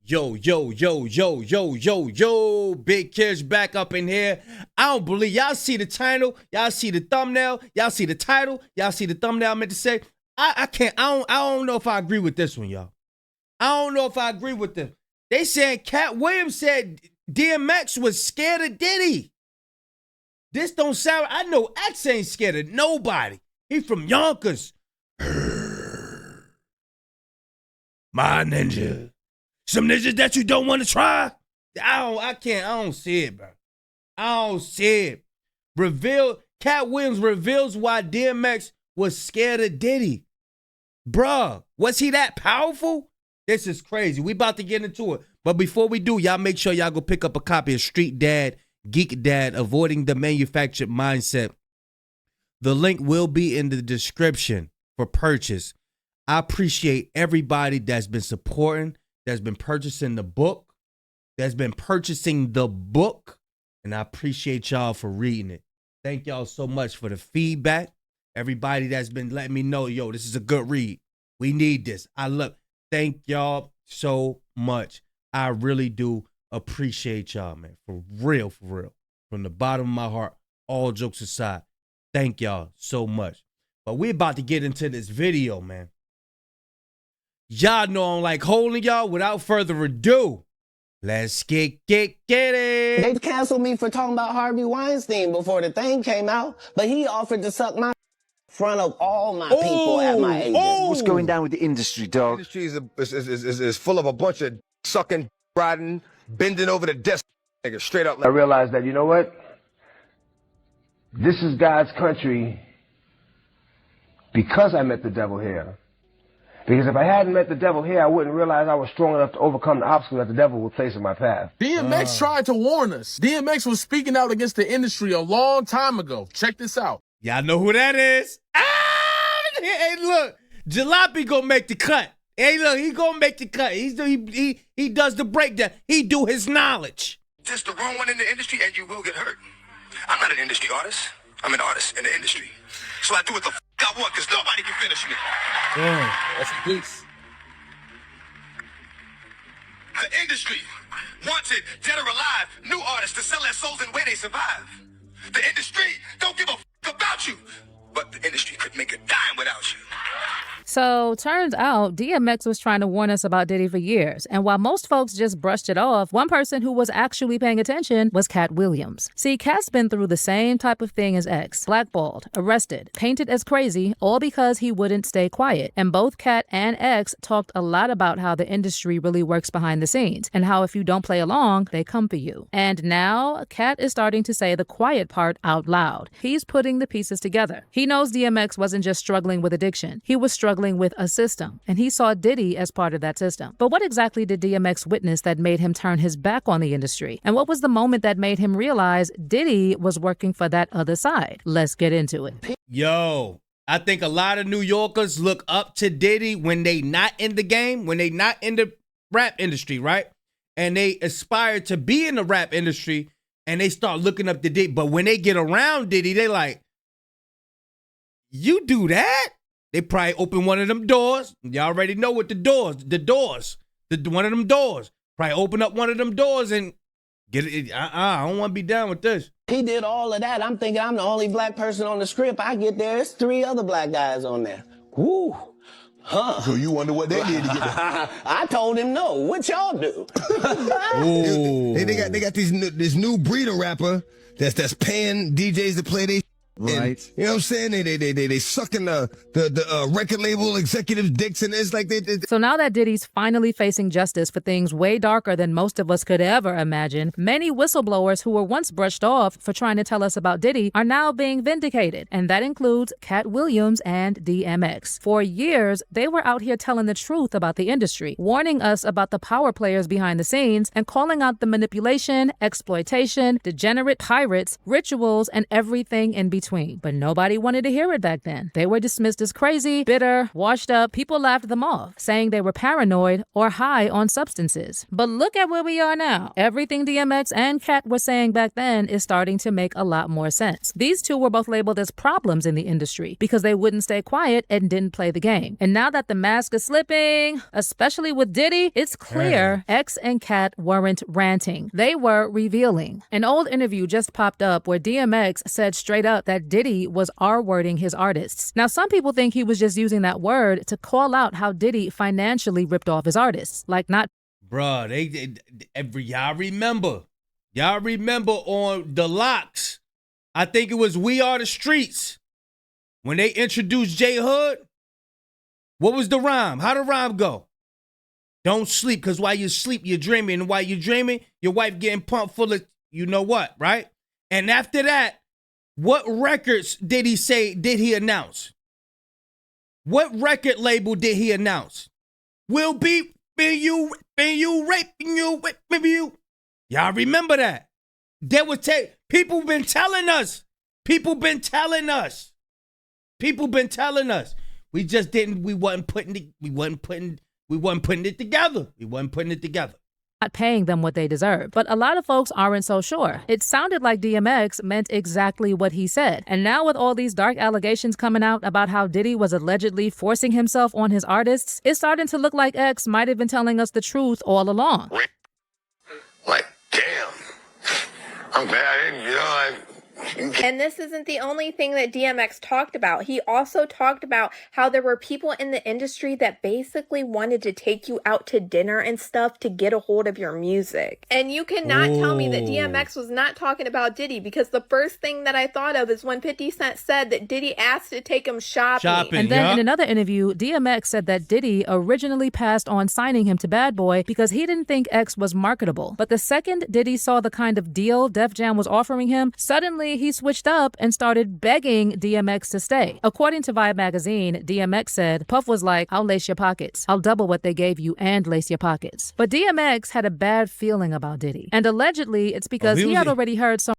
Yo, Big Kids back up in here. I don't believe y'all see the title, y'all see the thumbnail, y'all see the title, y'all see the thumbnail I meant to say. I don't know if I agree with this one, y'all. I don't know if I agree with them. They said Katt Williams said DMX was scared of Diddy. This don't sound, I know X ain't scared of nobody. He from Yonkers. My ninja. Some ninjas that you don't want to try. I don't see it, bro. I don't see it. Katt Williams reveals why DMX was scared of Diddy. Bruh, was he that powerful? This is crazy. We about to get into it. But before we do, y'all make sure y'all go pick up a copy of Street Dad, Geek Dad, Avoiding the Manufactured Mindset. The link will be in the description for purchase. I appreciate everybody that's been supporting, that's been purchasing the book, and I appreciate y'all for reading it. Thank y'all so much for the feedback. Everybody that's been letting me know, yo, this is a good read. We need this. Thank y'all so much. I really do appreciate y'all, man. For real. From the bottom of my heart, all jokes aside, thank y'all so much. But we're about to get into this video, man. Y'all know I don't like holding y'all. Without further ado, let's get it. They canceled me for talking about Harvey Weinstein before the thing came out, but he offered to suck my in front of all my people at my agents. What's going down with the industry, dog? The industry is full of a bunch of sucking, riding, bending over the desk, nigga, straight up. I realized that, you know what? This is God's country because I met the devil here. Because if I hadn't met the devil here, I wouldn't realize I was strong enough to overcome the obstacles that the devil would place in my path. DMX tried to warn us. DMX was speaking out against the industry a long time ago. Check this out. Y'all know who that is? Hey, look, Jalopy gonna make the cut. Hey, look, he gonna make the cut. He does the breakdown. He do his knowledge. Just the wrong one in the industry and you will get hurt. I'm not an industry artist. I'm an artist in the industry. So I do what the I want because nobody can finish me. That's a piece. The industry wanted, dead or alive, new artists to sell their souls in where they survive. The industry don't give a about you, but the industry could make a dime without you. So, turns out DMX was trying to warn us about Diddy for years. And while most folks just brushed it off, one person who was actually paying attention was Katt Williams. See, Katt's been through the same type of thing as X. Blackballed, arrested, painted as crazy, all because he wouldn't stay quiet. And both Katt and X talked a lot about how the industry really works behind the scenes, and how if you don't play along, they come for you. And now, Katt is starting to say the quiet part out loud. He's putting the pieces together. He knows DMX wasn't just struggling with addiction. He was struggling with a system, and he saw Diddy as part of that system. But what exactly did DMX witness that made him turn his back on the industry? And what was the moment that made him realize Diddy was working for that other side? Let's get into it. Yo, I think a lot of New Yorkers look up to Diddy when they not in the game, when they not in the rap industry, right? And they aspire to be in the rap industry, and they start looking up to Diddy. But when they get around Diddy, they like, you do that? They probably open one of them doors. Y'all already know what one of them doors. Probably open up one of them doors and get it. I don't want to be down with this. He did all of that. I'm thinking I'm the only black person on the script. I get there, it's 3 other black guys on there. Woo. Huh. So you wonder what they did to get there? I told him no. What y'all do? They got this new breed of rapper that's paying DJs to play their Right. And, you know what I'm saying? They sucking the record label executives' dicks, and it's like they. So now that Diddy's finally facing justice for things way darker than most of us could ever imagine, many whistleblowers who were once brushed off for trying to tell us about Diddy are now being vindicated. And that includes Katt Williams and DMX. For years, they were out here telling the truth about the industry, warning us about the power players behind the scenes, and calling out the manipulation, exploitation, degenerate pirates, rituals, and everything in between. between. But nobody wanted to hear it back then. They were dismissed as crazy, bitter, washed up. People laughed them off, saying they were paranoid or high on substances. But look at where we are now. Everything DMX and Katt were saying back then is starting to make a lot more sense. These two were both labeled as problems in the industry because they wouldn't stay quiet and didn't play the game. And now that the mask is slipping, especially with Diddy, it's clear X and Katt weren't ranting. They were revealing. An old interview just popped up where DMX said straight up that Diddy was R-wording his artists. Now, some people think he was just using that word to call out how Diddy financially ripped off his artists. Like not... Bruh, y'all remember on The Locks, I think it was We Are the Streets, when they introduced J Hood. What was the rhyme? How the rhyme go? Don't sleep, because while you sleep, you're dreaming. And while you're dreaming, your wife getting pumped full of you know what, right? And after that, what records did he announce? What record label did he announce? We'll be you, raping you, whipping you. Y'all remember that? That was people been telling us. People been telling us. We just didn't. We wasn't putting it together. Not paying them what they deserve. But a lot of folks aren't so sure. It sounded like DMX meant exactly what he said. And now with all these dark allegations coming out about how Diddy was allegedly forcing himself on his artists, it's starting to look like X might have been telling us the truth all along. Like, damn. I'm glad, And this isn't the only thing that DMX talked about. He also talked about how there were people in the industry that basically wanted to take you out to dinner and stuff to get a hold of your music. And you cannot tell me that DMX was not talking about Diddy, because the first thing that I thought of is when 50 Cent said that Diddy asked to take him shopping. And then in another interview, DMX said that Diddy originally passed on signing him to Bad Boy because he didn't think X was marketable. But the second Diddy saw the kind of deal Def Jam was offering him, suddenly he switched up and started begging DMX to stay. According to Vibe magazine, DMX said, Puff was like, I'll lace your pockets. I'll double what they gave you and lace your pockets. But DMX had a bad feeling about Diddy. And allegedly, it's because he had already heard some...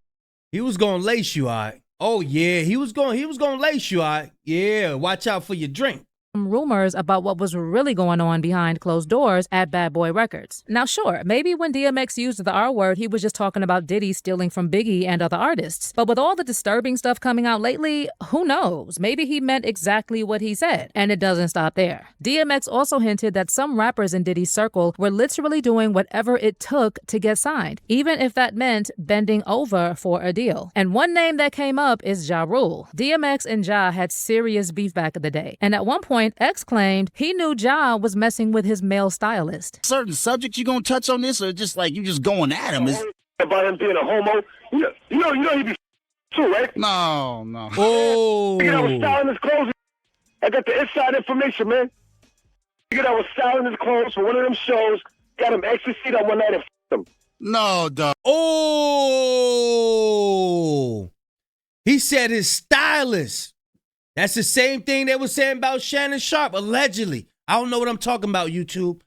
He was going to lace you, all right? Oh, yeah, he was going to lace you, all right? Yeah, watch out for your drink. Rumors about what was really going on behind closed doors at Bad Boy Records. Now, sure, maybe when DMX used the R word, he was just talking about Diddy stealing from Biggie and other artists. But with all the disturbing stuff coming out lately, who knows? Maybe he meant exactly what he said. And it doesn't stop there. DMX also hinted that some rappers in Diddy's circle were literally doing whatever it took to get signed, even if that meant bending over for a deal. And one name that came up is Ja Rule. DMX and Ja had serious beef back in the day. And at one point, X claimed he knew Ja was messing with his male stylist. Certain subjects you gonna touch on this, or just like you just going at him? About him being a homo, you know he be too, right? No. Oh. Nigga that was styling his clothes. I got the inside information, man. Nigga that was styling his clothes for one of them shows, got him ecstasy on one night and him. No, dog. Oh. He said his stylist. That's the same thing they were saying about Shannon Sharp, allegedly. I don't know what I'm talking about, YouTube.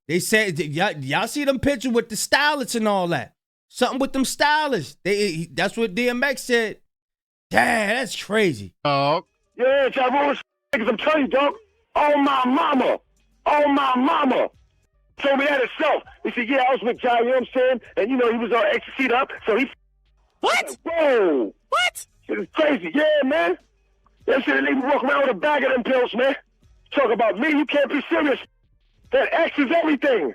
They said, y'all see them pictures with the stylists and all that. Something with them stylists. That's what DMX said. Damn, that's crazy. Yeah, Ja Rule niggas, I'm telling you, dog. Oh, my mama. Told me that himself. He said, yeah, I was with Ja, you know what I'm saying? And, he was all ecstasy up, so he... What? Whoa. What? It was crazy. Yeah, man. They should leave me walk around with a bag of them pills, man. Talk about me, you can't be serious. That X is everything.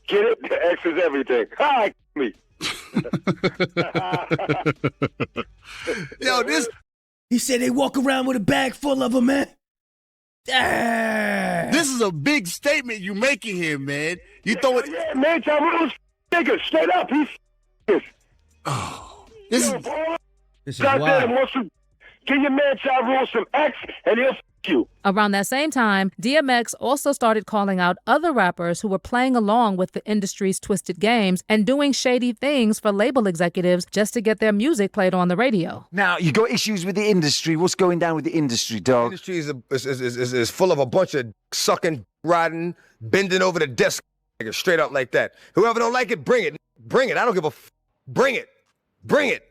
Get it? The X is everything. Hi, me. Yo, this... He said they walk around with a bag full of them, man. This is a big statement you making here, man. You throw it... Yeah, man, Ja Rule's nigga, straight up. He's... Oh, this is... This is God damn, wild. once you give your man Ja Rule some X, and he'll you. Around that same time, DMX also started calling out other rappers who were playing along with the industry's twisted games and doing shady things for label executives just to get their music played on the radio. Now, you got issues with the industry. What's going down with the industry, dog? The industry is full of a bunch of sucking, riding, bending over the desk, straight up like that. Whoever don't like it, bring it. Bring it. I don't give a bring it. Bring it.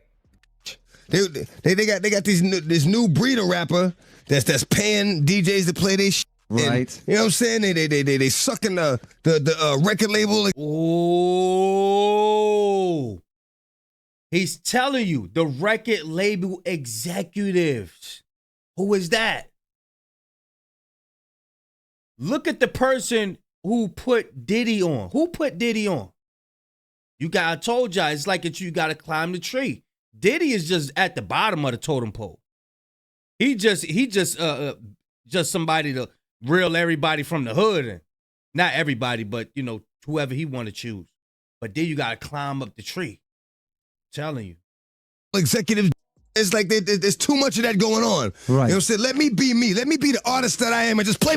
They got this new breed of rapper that's paying DJs to play their shit. Right. And, you know what I'm saying? They sucking the record label. Oh, he's telling you, the record label executives. Who is that? Look at the person who put Diddy on. Who put Diddy on? I told y'all, it's like you got to climb the tree. Diddy is just at the bottom of the totem pole. He just somebody to reel everybody from the hood. And not everybody, but, you know, whoever he want to choose. But then you got to climb up the tree. I'm telling you. Executive, it's like there's too much of that going on. Right. You know what I'm saying? Let me be me. Let me be the artist that I am and just play.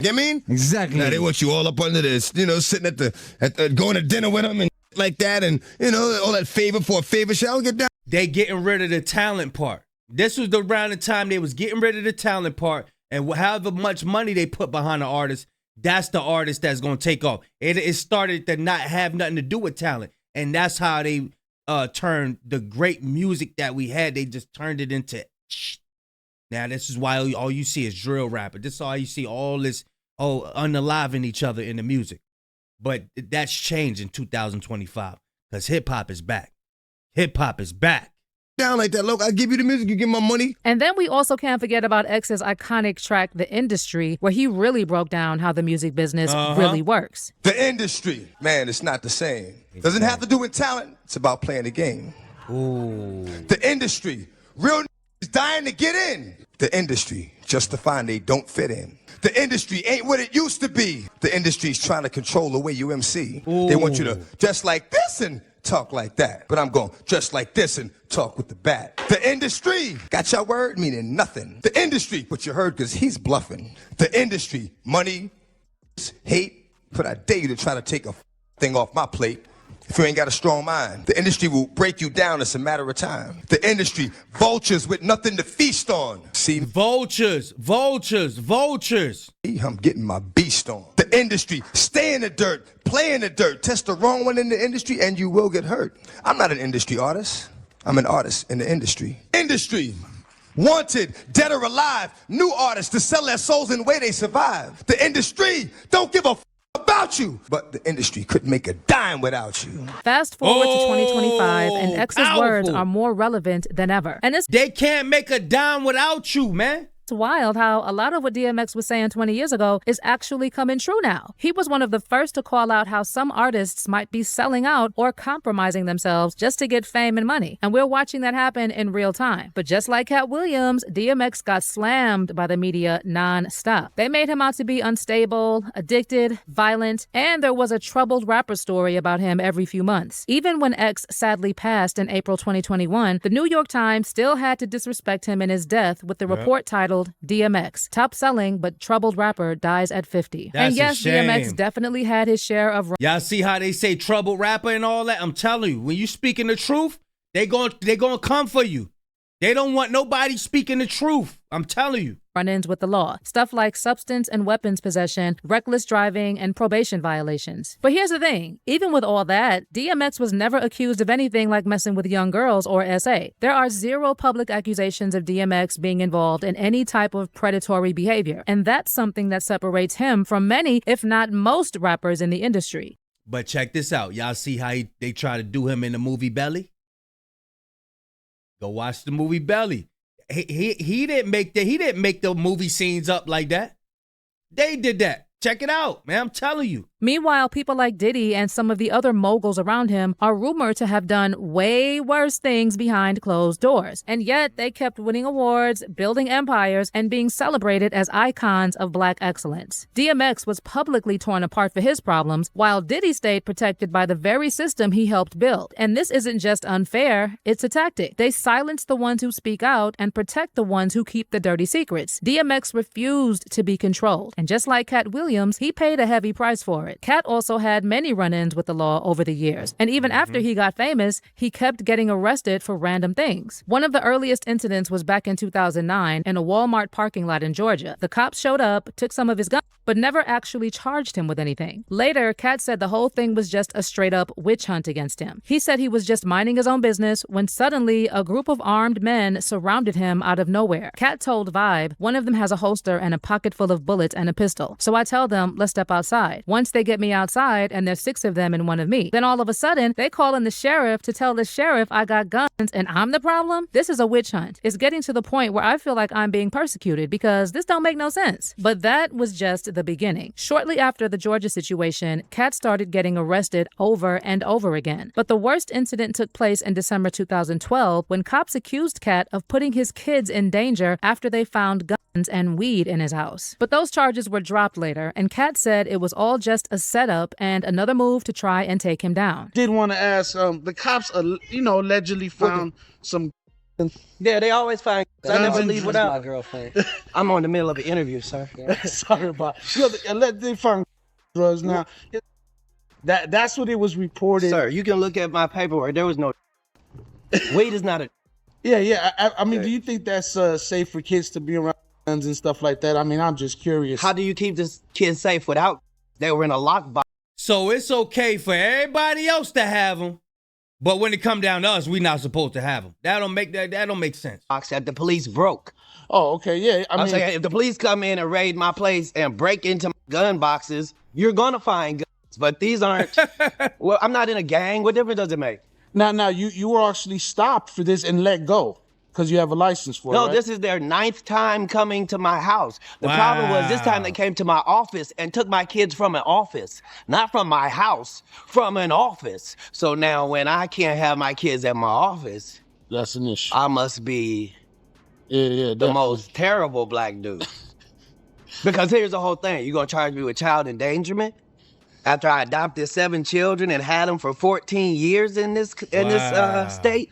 You know what I mean? Exactly. Now they want you all up under this, you know, sitting at going to dinner with them and like that, and you know, all that favor for a favor shit. I don't get down. They getting rid of the talent part. This was around the time they was getting rid of the talent part, and however much money they put behind the artist, that's the artist that's gonna take off. It started to not have nothing to do with talent, and that's how they turned the great music that we had. They just turned it into. Now this is why all you see is drill rapper. This is all you see, all this unaliving each other in the music. But that's changed in 2025 because hip hop is back. Hip hop is back. Down like that, look, I give you the music, you give my money. And then we also can't forget about X's iconic track, The Industry, where he really broke down how the music business really works. The industry, man, it's not the same. Doesn't have to do with talent. It's about playing the game. Ooh. The industry, real is dying to get in. The industry, just to find they don't fit in. The industry ain't what it used to be. The industry's trying to control the way you MC. Ooh. They want you to dress like this and talk like that. But I'm going dress like this and talk with the bat. The industry, got your word? Meaning nothing. The industry, but you heard because he's bluffing. The industry, money, hate, but I dare you to try to take a thing off my plate. If you ain't got a strong mind, the industry will break you down. It's a matter of time. The industry, vultures with nothing to feast on. See? Vultures. I'm getting my beast on. The industry, stay in the dirt, play in the dirt, test the wrong one in the industry, and you will get hurt. I'm not an industry artist. I'm an artist in the industry. Industry, wanted, dead or alive, new artists to sell their souls in the way they survive. The industry, don't give a about you, but the industry couldn't make a dime without you. Fast forward to 2025, and X's words are more relevant than ever. And they can't make a dime without you, man. It's wild how a lot of what DMX was saying 20 years ago is actually coming true now. He was one of the first to call out how some artists might be selling out or compromising themselves just to get fame and money. And we're watching that happen in real time. But just like Katt Williams, DMX got slammed by the media non-stop. They made him out to be unstable, addicted, violent, and there was a troubled rapper story about him every few months. Even when X sadly passed in April 2021, the New York Times still had to disrespect him in his death with the report titled DMX, top selling but troubled rapper dies at 50. That's and yes, a shame. DMX definitely had his share of. Y'all see how they say troubled rapper and all that? I'm telling you, when you speaking the truth, they gonna come for you. They don't want nobody speaking the truth. I'm telling you. Run-ins with the law. Stuff like substance and weapons possession, reckless driving, and probation violations. But here's the thing. Even with all that, DMX was never accused of anything like messing with young girls or SA. There are zero public accusations of DMX being involved in any type of predatory behavior. And that's something that separates him from many, if not most, rappers in the industry. But check this out. Y'all see how they try to do him in the movie Belly? Go watch the movie Belly. He didn't make the movie scenes up like that. They did that. Check it out, man. I'm telling you. Meanwhile, people like Diddy and some of the other moguls around him are rumored to have done way worse things behind closed doors. And yet they kept winning awards, building empires, and being celebrated as icons of Black excellence. DMX was publicly torn apart for his problems, while Diddy stayed protected by the very system he helped build. And this isn't just unfair, it's a tactic. They silence the ones who speak out and protect the ones who keep the dirty secrets. DMX refused to be controlled. And just like Katt Williams, he paid a heavy price for it. it. Katt also had many run-ins with the law over the years, and even after he got famous, he kept getting arrested for random things. One of the earliest incidents was back in 2009 in a Walmart parking lot in Georgia. The cops showed up, took some of his guns, but never actually charged him with anything. Later, Katt said the whole thing was just a straight-up witch hunt against him. He said he was just minding his own business when suddenly a group of armed men surrounded him out of nowhere. Katt told Vibe, one of them has a holster and a pocket full of bullets and a pistol. So I tell them, let's step outside. Once they get me outside, and there's 6 of them and 1 of me, then all of a sudden, they call in the sheriff to tell the sheriff I got guns and I'm the problem? This is a witch hunt. It's getting to the point where I feel like I'm being persecuted because this don't make no sense. But that was just the beginning. Shortly after the Georgia situation, Katt started getting arrested over and over again. But the worst incident took place in December 2012 when cops accused Katt of putting his kids in danger after they found guns and weed in his house. But those charges were dropped later, and Katt said it was all just a setup and another move to try and take him down. Did want to ask, the cops, allegedly found some. Yeah, they always find. I never leave without my girlfriend. I'm on the middle of an interview, sir. Sorry about. They found drugs now. That's what it was reported. Sir, you can look at my paperwork. There was no. Weed is not a. Yeah. I mean, do you think that's safe for kids to be around guns and stuff like that? I mean, I'm just curious. How do you keep this kid safe without? They were in a lockbox. So it's okay for everybody else to have them, but when it come down to us, we not supposed to have them. That don't make sense. Box that the police broke. Oh, okay, yeah. I'm saying if the police come in and raid my place and break into my gun boxes, you're gonna find guns. But these aren't. Well, I'm not in a gang. What difference does it make? Now, you were actually stopped for this and let go because you have a license for it. No, right? this is their 9th time coming to my house. The problem was this time they came to my office and took my kids from an office, not from my house, from an office. So now when I can't have my kids at my office, that's an issue. I must be the most terrible black dude. Because here's the whole thing. You gonna charge me with child endangerment? After I adopted 7 children and had them for 14 years in this state?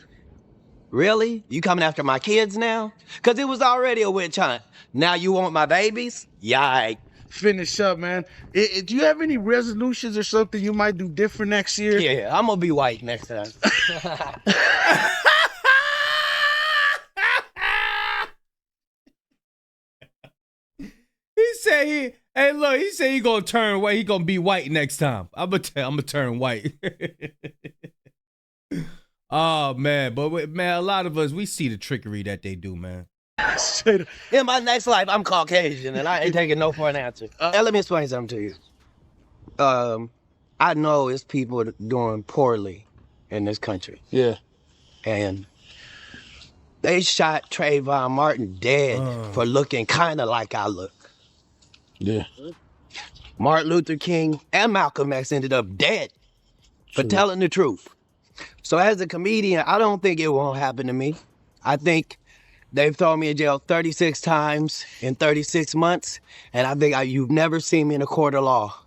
Really? You coming after my kids now? Because it was already a witch hunt. Now you want my babies? Yikes. Finish up, man. Do you have any resolutions or something you might do different next year? Yeah, I'm going to be white next time. He said he said he gonna turn white. He gonna be white next time. I'm gonna turn white. Oh man, but man, a lot of us we see the trickery that they do, man. In my next life, I'm Caucasian, and I ain't taking no for an answer. Let me explain something to you. I know it's people doing poorly in this country. Yeah. And they shot Trayvon Martin dead for looking kind of like I look. Yeah. Martin Luther King and Malcolm X ended up dead for telling the truth. So as a comedian, I don't think it won't happen to me. I think they've thrown me in jail 36 times in 36 months, and I think you've never seen me in a court of law.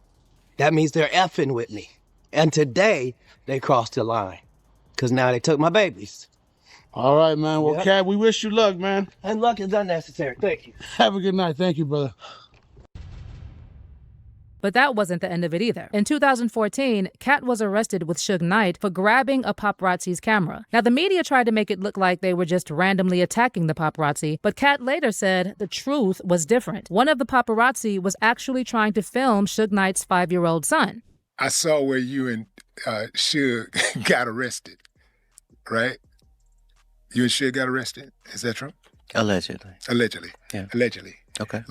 That means they're effing with me. And today, they crossed the line, because now they took my babies. All right, man. Well, Katt, we wish you luck, man. And luck is unnecessary. Thank you. Have a good night. Thank you, brother. But that wasn't the end of it either. In 2014, Katt was arrested with Suge Knight for grabbing a paparazzi's camera. Now, the media tried to make it look like they were just randomly attacking the paparazzi, but Katt later said the truth was different. One of the paparazzi was actually trying to film Suge Knight's 5-year-old son. I saw where you and Suge got arrested, right? You and Suge got arrested? Is that true? Allegedly. Allegedly. Yeah. Allegedly. Okay.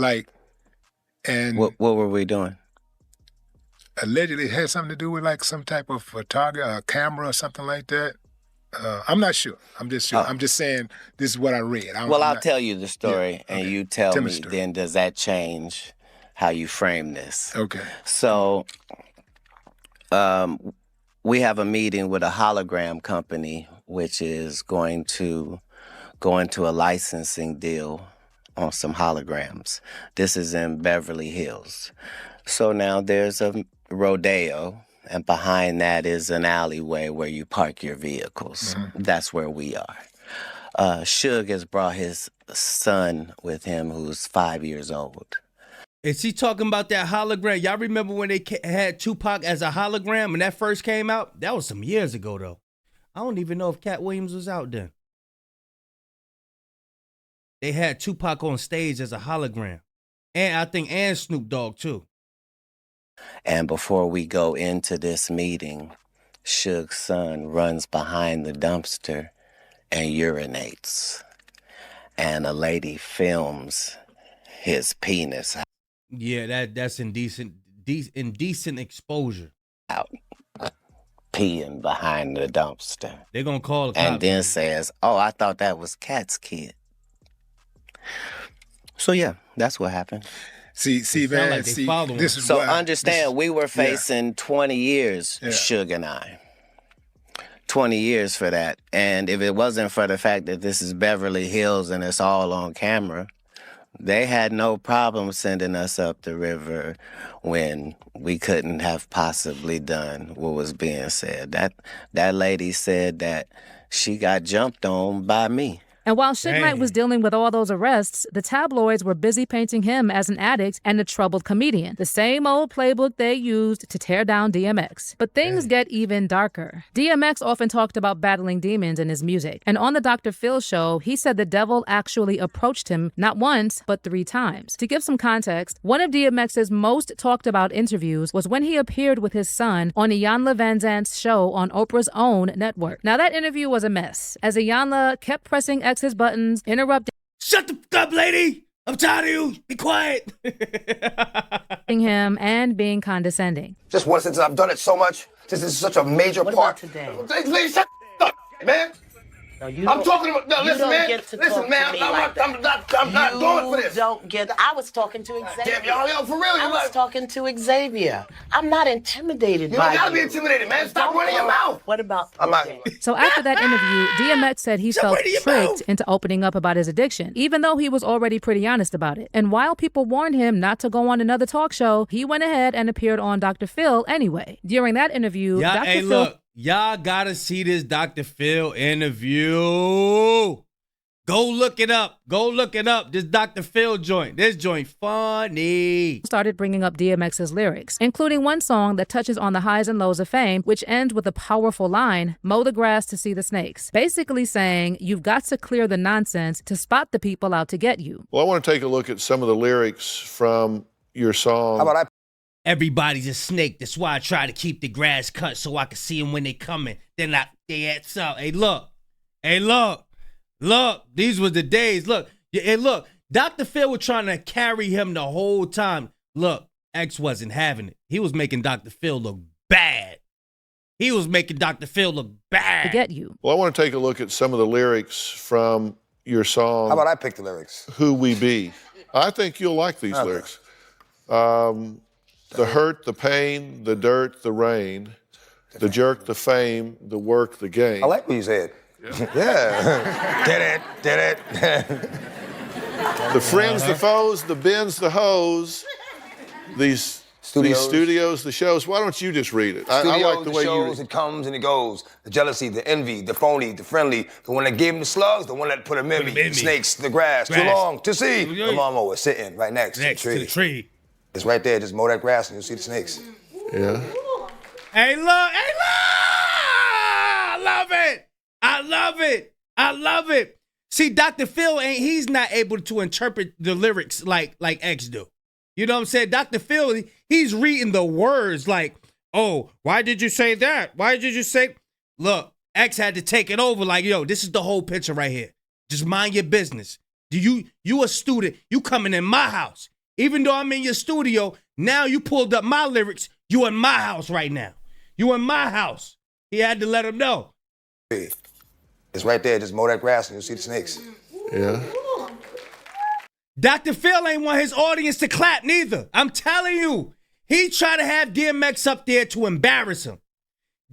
And what were we doing? Allegedly it had something to do with like some type of camera or something like that. I'm not sure. I'm just sure. I'm just saying this is what I read. I'll tell you the story, and you tell me then does that change how you frame this? Okay. So we have a meeting with a hologram company, which is going to go into a licensing deal on some holograms. This is in Beverly Hills. So now there's a rodeo, and behind that is an alleyway where you park your vehicles. Mm-hmm. That's where we are. Suge has brought his son with him who's 5 years old. Is he talking about that hologram? Y'all remember when they had Tupac as a hologram when that first came out? That was some years ago, though. I don't even know if Katt Williams was out then. They had Tupac on stage as a hologram. And I think Snoop Dogg, too. And before we go into this meeting, Suge's son runs behind the dumpster and urinates. And a lady films his penis. Yeah, that's indecent exposure. Out. Peeing behind the dumpster. They're going to call the cops. And then says, oh, I thought that was Katt's kid. So, yeah, that's what happened. See, man, like see, this is so understand, we were facing 20 years, Suge and I. 20 years for that. And if it wasn't for the fact that this is Beverly Hills and it's all on camera, they had no problem sending us up the river when we couldn't have possibly done what was being said. That lady said that she got jumped on by me. And while Suge Knight was dealing with all those arrests, the tabloids were busy painting him as an addict and a troubled comedian. The same old playbook they used to tear down DMX. But things get even darker. DMX often talked about battling demons in his music. And on the Dr. Phil show, he said the devil actually approached him not once, but 3 times. To give some context, one of DMX's most talked about interviews was when he appeared with his son on Iyanla Vanzant's show on Oprah's own network. Now that interview was a mess, as Iyanla kept pressing his buttons, interrupting. Shut the fuck up, lady! I'm tired of you. Be quiet. Him and being condescending. Just once, since I've done it so much, since this is such a major What part. About today? Lady, shut the fuck up, man. No, I'm talking about. No, listen, man. Listen, man. I'm not going for this. You don't get. I was talking to Xavier. Damn, y'all, for real. I was talking to Xavier. I'm not intimidated You by don't gotta be intimidated, man. Stop running your mouth. What about? I'm not. So after that interview, DMX said he felt tricked into opening up about his addiction, even though he was already pretty honest about it. And while people warned him not to go on another talk show, he went ahead and appeared on Dr. Phil anyway. During that interview, Dr. Phil. Look. Y'all gotta see this Dr. Phil interview. Go look it up. Go look it up. This Dr. Phil joint. This joint funny. Started bringing up DMX's lyrics, including one song that touches on the highs and lows of fame, which ends with a powerful line, mow the grass to see the snakes. Basically saying, you've got to clear the nonsense to spot the people out to get you. Well, I want to take a look at some of the lyrics from your song. How about Everybody's a snake. That's why I try to keep the grass cut so I can see them when they coming. Then I they ass up. Hey, look. These were the days. Look. Hey, look. Dr. Phil was trying to carry him the whole time. Look, X wasn't having it. He was making Dr. Phil look bad. To get you. Well, I want to take a look at some of the lyrics from your song. How about I pick the lyrics? Who We Be. I think you'll like these lyrics. The hurt, the pain, the dirt, the rain, the jerk, the fame, the work, the game. I like what you said. Yeah. Did it. The friends, the foes, the bins, the hoes, these studios, the shows. Why don't you just read it? I like the way shows, it comes and it goes. The jealousy, the envy, the phony, the friendly, the one that gave him the slugs, the one that put him in me. The snakes, the grass, too long to see. The lawnmower sitting right next to the tree. It's right there. Just mow that grass and you'll see the snakes. Yeah. Hey, look. I love it. See, Dr. Phil he's not able to interpret the lyrics like X do. You know what I'm saying? Dr. Phil, he's reading the words like, oh, why did you say that? Why did you say? Look, X had to take it over like, yo, this is the whole picture right here. Just mind your business. You a student. You coming in my house. Even though I'm in your studio, now you pulled up my lyrics. You in my house right now. You in my house. He had to let him know. It's right there. Just mow that grass and you'll see the snakes. Yeah. Dr. Phil ain't want his audience to clap neither. I'm telling you. He tried to have DMX up there to embarrass him.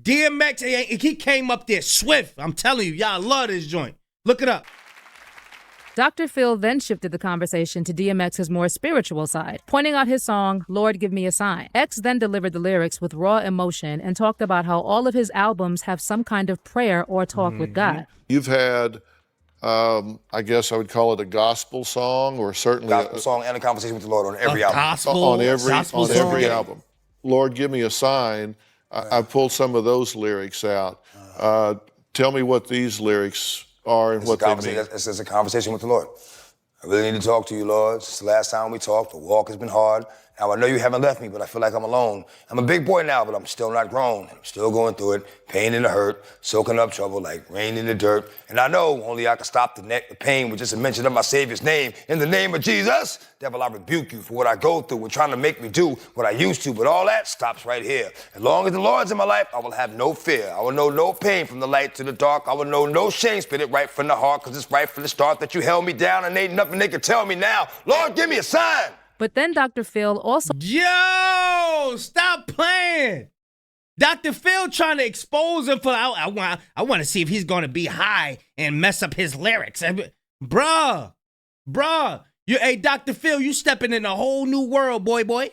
DMX, he came up there swift. I'm telling you, y'all love this joint. Look it up. Dr. Phil then shifted the conversation to DMX's more spiritual side, pointing out his song, Lord Give Me a Sign. X then delivered the lyrics with raw emotion and talked about how all of his albums have some kind of prayer or talk with God. You've had I guess I would call it a gospel song, or certainly Gospel song and a conversation with the Lord on every album. on every album. Lord, give me a sign. I pulled some of those lyrics out. Tell me what these lyrics are and what they mean. It's a conversation with the Lord. I really need to talk to you, Lord. Since the last time we talked, the walk has been hard. Now, I know you haven't left me, but I feel like I'm alone. I'm a big boy now, but I'm still not grown. I'm still going through it, pain and the hurt, soaking up trouble like rain in the dirt. And I know only I can stop the pain with just a mention of my Savior's name. In the name of Jesus, devil, I rebuke you for what I go through and trying to make me do what I used to. But all that stops right here. As long as the Lord's in my life, I will have no fear. I will know no pain from the light to the dark. I will know no shame, spit it right from the heart, because it's right from the start that you held me down and ain't nothing they can tell me now. Lord, give me a sign. But then Dr. Phil also... Yo, stop playing. Dr. Phil trying to expose him for... I want to see if he's going to be high and mess up his lyrics. Bruh. Hey, Dr. Phil, you stepping in a whole new world, boy.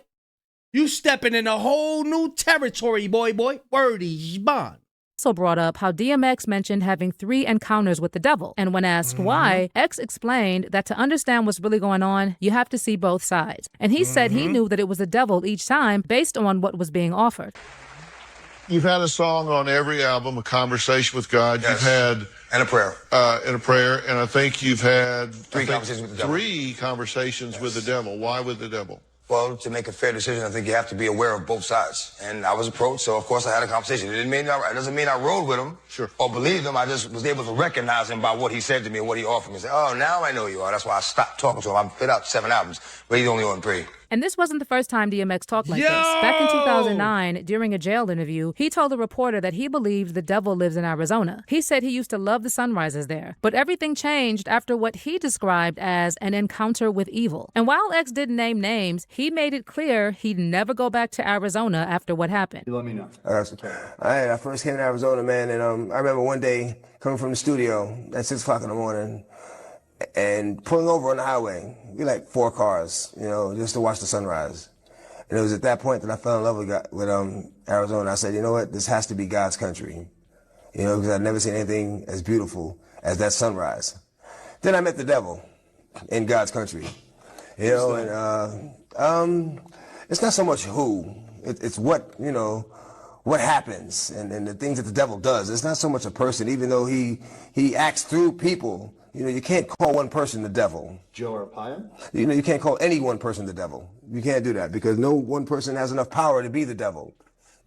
You stepping in a whole new territory, boy. Wordy bond. Also brought up how DMX mentioned having 3 encounters with the devil. And when asked why, X explained that to understand what's really going on, you have to see both sides. And he said he knew that it was the devil each time based on what was being offered. You've had a song on every album, a conversation with God. Yes. You've had... And a prayer. And I think you've had... 3 conversations with the devil. 3 conversations with the devil. Why with the devil? Well, to make a fair decision, I think you have to be aware of both sides. And I was approached, so of course I had a conversation. It doesn't mean I rode with him or believed him. I just was able to recognize him by what he said to me and what he offered me. Say, oh, now I know you are. That's why I stopped talking to him. I've put out 7 albums, but he's only on 3. And this wasn't the first time DMX talked like this. Back in 2009, during a jail interview, he told a reporter that he believed the devil lives in Arizona. He said he used to love the sunrises there. But everything changed after what he described as an encounter with evil. And while X didn't name names, he made it clear he'd never go back to Arizona after what happened. You let me know. I first came to Arizona, man, and I remember one day coming from the studio at 6 o'clock in the morning and pulling over on the highway. We like 4 cars, just to watch the sunrise. And it was at that point that I fell in love with Arizona. I said, you know what, this has to be God's country, because I'd never seen anything as beautiful as that sunrise. Then I met the devil in God's country, and it's not so much who, it's what, what happens and the things that the devil does. It's not so much a person, even though he acts through people. You can't call one person the devil. Joe Arpaio? You can't call any one person the devil. You can't do that because no one person has enough power to be the devil,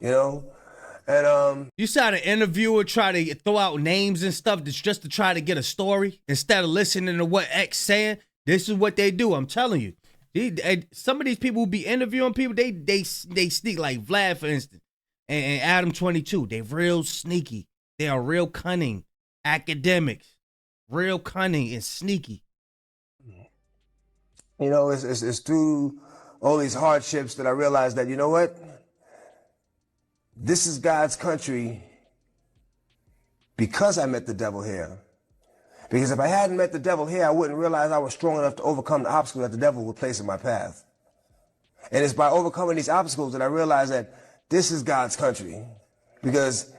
And you saw an interviewer try to throw out names and stuff just to try to get a story instead of listening to what X saying. This is what they do. I'm telling you. Some of these people who be interviewing people, they sneak, like Vlad, for instance, and Adam 22. They real sneaky. They are real cunning academics. Real cunning and sneaky. It's through all these hardships that I realized that, you know what? This is God's country because I met the devil here. Because if I hadn't met the devil here, I wouldn't realize I was strong enough to overcome the obstacles that the devil would place in my path. And it's by overcoming these obstacles that I realized that this is God's country. Because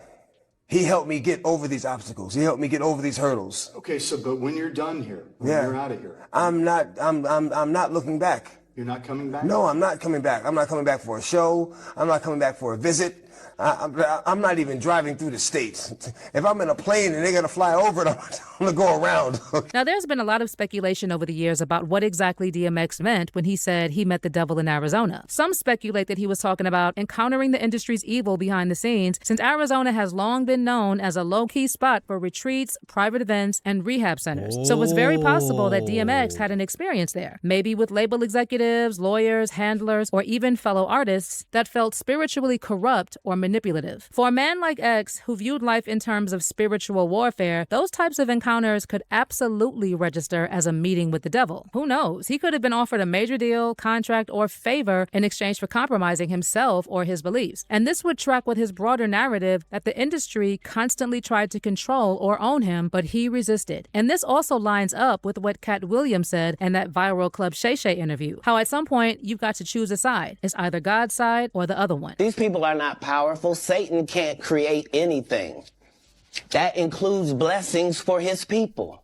he helped me get over these obstacles. He helped me get over these hurdles. Okay, but when you're done here, when you're out of here, I'm not looking back. You're not coming back? No, I'm not coming back. I'm not coming back for a show. I'm not coming back for a visit. I'm not even driving through the states. If I'm in a plane and they're going to fly over it, I'm going to go around. Now, there's been a lot of speculation over the years about what exactly DMX meant when he said he met the devil in Arizona. Some speculate that he was talking about encountering the industry's evil behind the scenes, since Arizona has long been known as a low-key spot for retreats, private events, and rehab centers. So it's very possible that DMX had an experience there, maybe with label executives, lawyers, handlers, or even fellow artists that felt spiritually corrupt or manipulative. For a man like X, who viewed life in terms of spiritual warfare, those types of encounters could absolutely register as a meeting with the devil. Who knows? He could have been offered a major deal, contract, or favor in exchange for compromising himself or his beliefs. And this would track with his broader narrative that the industry constantly tried to control or own him, but he resisted. And this also lines up with what Katt Williams said in that viral Club Shay Shay interview. How at some point, you've got to choose a side. It's either God's side or the other one. These people are not powerful. Satan can't create anything. That includes blessings for his people.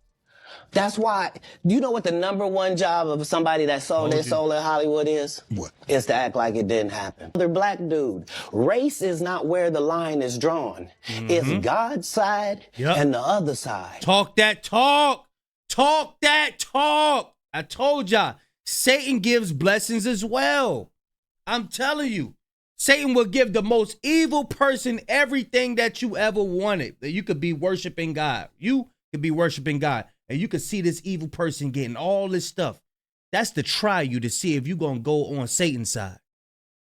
That's why, you know what the #1 job of somebody that sold their soul in Hollywood is? What? Is to act like it didn't happen. The black dude, race is not where the line is drawn. It's God's side and the other side. Talk that talk. Talk that talk. I told y'all, Satan gives blessings as well. I'm telling you, Satan will give the most evil person everything that you ever wanted. That you could be worshiping God. You could be worshiping God. And you could see this evil person getting all this stuff. That's to try you to see if you're going to go on Satan's side.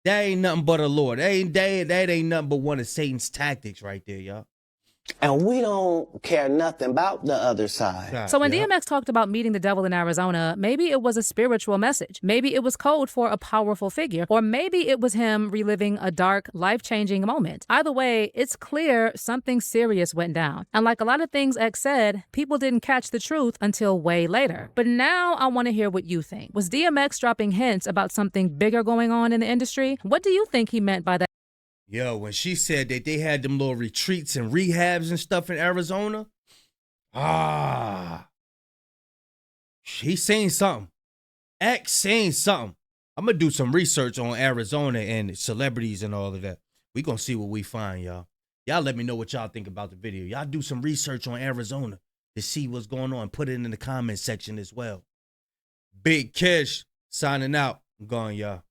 That ain't nothing but a Lord. That ain't nothing but one of Satan's tactics right there, y'all. And we don't care nothing about the other side. So when DMX talked about meeting the devil in Arizona, maybe it was a spiritual message. Maybe it was code for a powerful figure. Or maybe it was him reliving a dark, life-changing moment. Either way, it's clear something serious went down. And like a lot of things X said, people didn't catch the truth until way later. But now I want to hear what you think. Was DMX dropping hints about something bigger going on in the industry? What do you think he meant by that? Yo, when she said that they had them little retreats and rehabs and stuff in Arizona, he's saying something. X saying something. I'm going to do some research on Arizona and celebrities and all of that. We going to see what we find, y'all. Y'all let me know what y'all think about the video. Y'all do some research on Arizona to see what's going on. Put it in the comment section as well. Big Kish signing out. I'm gone, y'all.